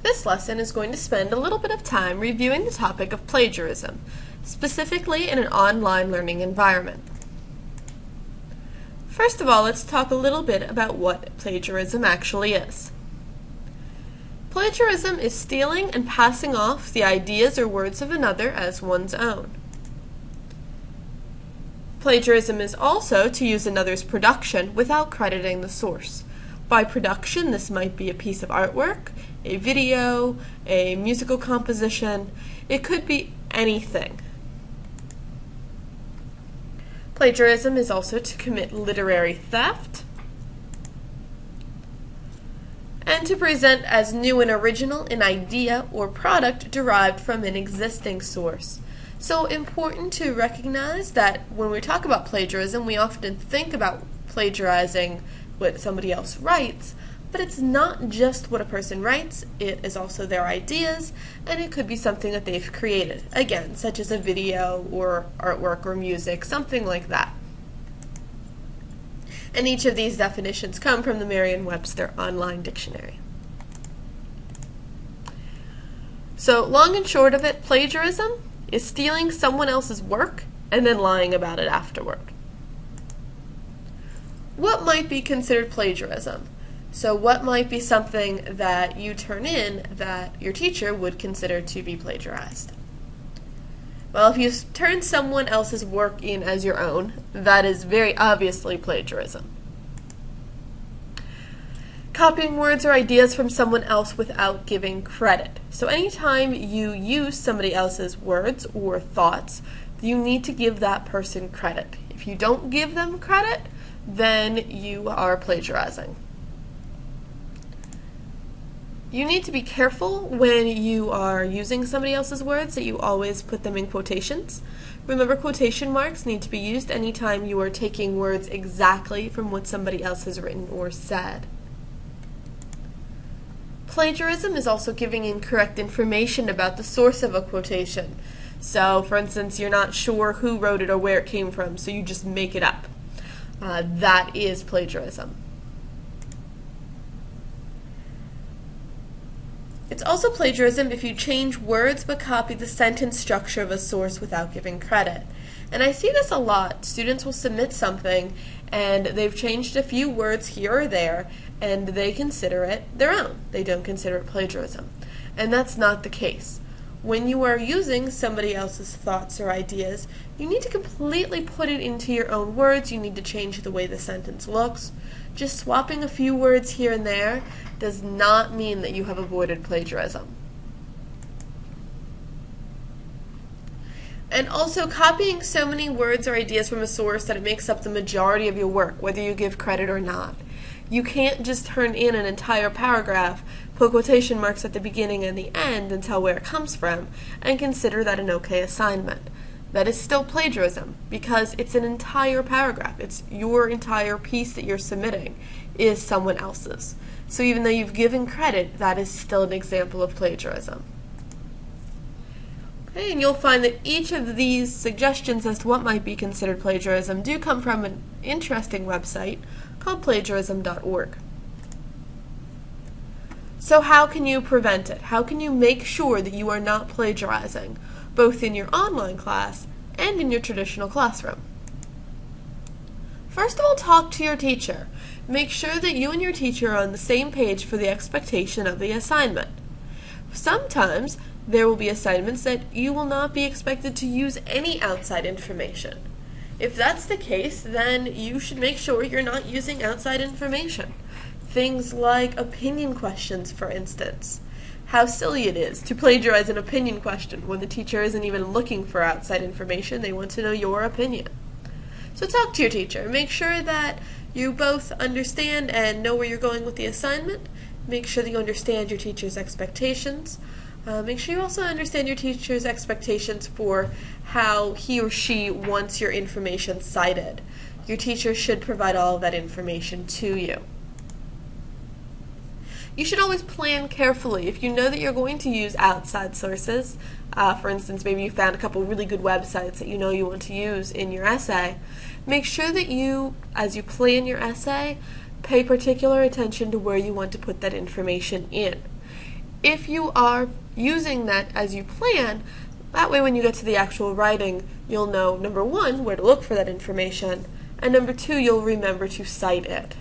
This lesson is going to spend a little bit of time reviewing the topic of plagiarism, specifically in an online learning environment. First of all, let's talk a little bit about what plagiarism actually is. Plagiarism is stealing and passing off the ideas or words of another as one's own. Plagiarism is also to use another's production without crediting the source. By production, this might be a piece of artwork, a video, a musical composition. It could be anything. Plagiarism is also to commit literary theft and to present as new and original an idea or product derived from an existing source. So important to recognize that when we talk about plagiarism, we often think about plagiarizing what somebody else writes, but it's not just what a person writes, it is also their ideas, and it could be something that they've created, again, such as a video or artwork or music, something like that. And each of these definitions come from the Merriam-Webster online dictionary. So, long and short of it, plagiarism is stealing someone else's work and then lying about it afterward. What might be considered plagiarism? So what might be something that you turn in that your teacher would consider to be plagiarized? Well, if you turn someone else's work in as your own, that is very obviously plagiarism. Copying words or ideas from someone else without giving credit. So anytime you use somebody else's words or thoughts, you need to give that person credit. If you don't give them credit, then you are plagiarizing. You need to be careful when you are using somebody else's words that you always put them in quotations. Remember, quotation marks need to be used anytime you are taking words exactly from what somebody else has written or said. Plagiarism is also giving incorrect information about the source of a quotation. So, for instance, you're not sure who wrote it or where it came from, so you just make it up. That is plagiarism. It's also plagiarism if you change words but copy the sentence structure of a source without giving credit. And I see this a lot. Students will submit something and they've changed a few words here or there and they consider it their own. They don't consider it plagiarism. And that's not the case. When you are using somebody else's thoughts or ideas, you need to completely put it into your own words. You need to change the way the sentence looks. Just swapping a few words here and there does not mean that you have avoided plagiarism. And also copying so many words or ideas from a source that it makes up the majority of your work, whether you give credit or not. You can't just turn in an entire paragraph, put quotation marks at the beginning and the end and tell where it comes from, and consider that an okay assignment. That is still plagiarism because it's an entire paragraph. It's your entire piece that you're submitting is someone else's. So even though you've given credit, that is still an example of plagiarism. Okay, and you'll find that each of these suggestions as to what might be considered plagiarism do come from an interesting website called plagiarism.org. So how can you prevent it? How can you make sure that you are not plagiarizing, both in your online class and in your traditional classroom? First of all, talk to your teacher. Make sure that you and your teacher are on the same page for the expectation of the assignment. Sometimes there will be assignments that you will not be expected to use any outside information. If that's the case, then you should make sure you're not using outside information. Things like opinion questions, for instance. How silly it is to plagiarize an opinion question when the teacher isn't even looking for outside information. They want to know your opinion. So talk to your teacher. Make sure that you both understand and know where you're going with the assignment. Make sure that you understand your teacher's expectations. Make sure you also understand your teacher's expectations for how he or she wants your information cited. Your teacher should provide all of that information to you. You should always plan carefully. If you know that you're going to use outside sources, for instance, maybe you found a couple really good websites that you know you want to use in your essay, make sure that you, as you plan your essay, pay particular attention to where you want to put that information in. if you are using that as you plan, that way when you get to the actual writing, you'll know, number one, where to look for that information, and number two, you'll remember to cite it.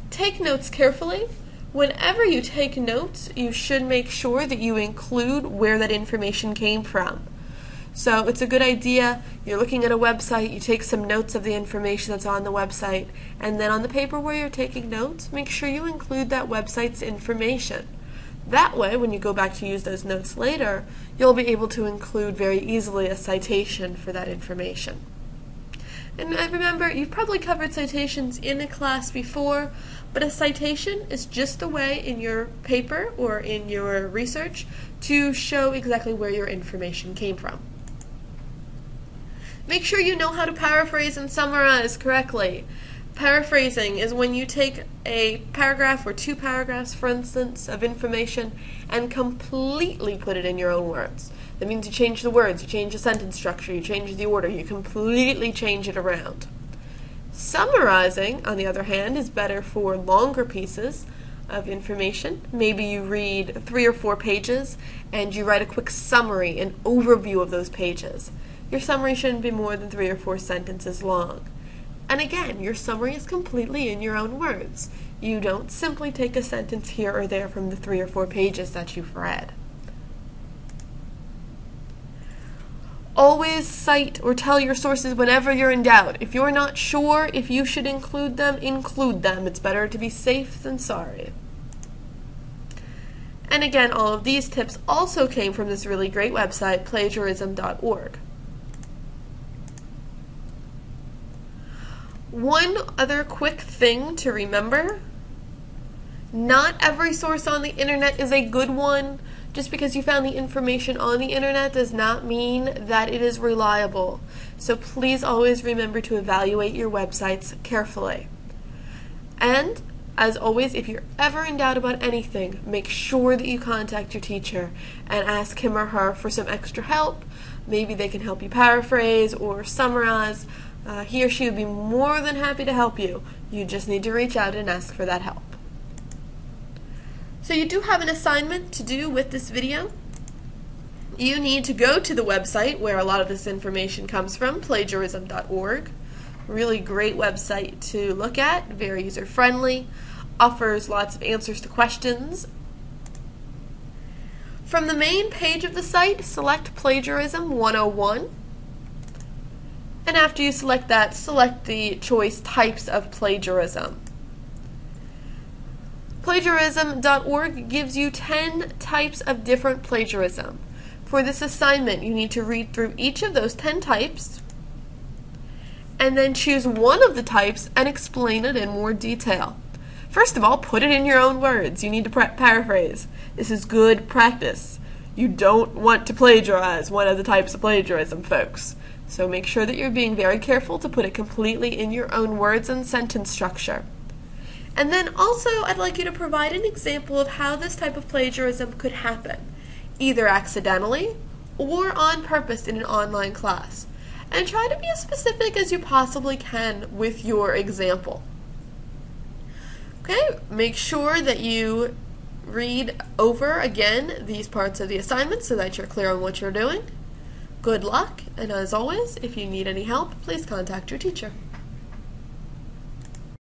Take notes carefully. Whenever you take notes, you should make sure that you include where that information came from. So it's a good idea, you're looking at a website, you take some notes of the information that's on the website, and then on the paper where you're taking notes, make sure you include that website's information. That way, when you go back to use those notes later, you'll be able to include very easily a citation for that information. And remember, you've probably covered citations in a class before, but a citation is just a way in your paper or in your research to show exactly where your information came from. Make sure you know how to paraphrase and summarize correctly. Paraphrasing is when you take a paragraph or two paragraphs, for instance, of information and completely put it in your own words. That means you change the words, you change the sentence structure, you change the order, you completely change it around. Summarizing, on the other hand, is better for longer pieces of information. Maybe you read 3 or 4 pages and you write a quick summary, an overview of those pages. Your summary shouldn't be more than 3 or 4 sentences long. And again, your summary is completely in your own words. You don't simply take a sentence here or there from the 3 or 4 pages that you've read. Always cite or tell your sources whenever you're in doubt. If you're not sure if you should include them, include them. It's better to be safe than sorry. And again, all of these tips also came from this really great website, plagiarism.org. One other quick thing to remember, not every source on the internet is a good one. Just because you found the information on the internet does not mean that it is reliable. So please always remember to evaluate your websites carefully. And as always, if you're ever in doubt about anything, make sure that you contact your teacher and ask him or her for some extra help. Maybe they can help you paraphrase or summarize. He or she would be more than happy to help you. You just need to reach out and ask for that help. So you do have an assignment to do with this video. You need to go to the website where a lot of this information comes from, plagiarism.org. Really great website to look at, very user-friendly, offers lots of answers to questions. From the main page of the site, select Plagiarism 101. And after you select that, select the choice Types of Plagiarism. Plagiarism.org gives you 10 types of different plagiarism. For this assignment, you need to read through each of those 10 types and then choose one of the types and explain it in more detail. First of all, put it in your own words. You need to paraphrase. This is good practice. You don't want to plagiarize one of the types of plagiarism, folks. So make sure that you're being very careful to put it completely in your own words and sentence structure. And then also, I'd like you to provide an example of how this type of plagiarism could happen, either accidentally or on purpose in an online class. And try to be as specific as you possibly can with your example. Okay, make sure that you read over again these parts of the assignment so that you're clear on what you're doing. Good luck, and as always, if you need any help, please contact your teacher.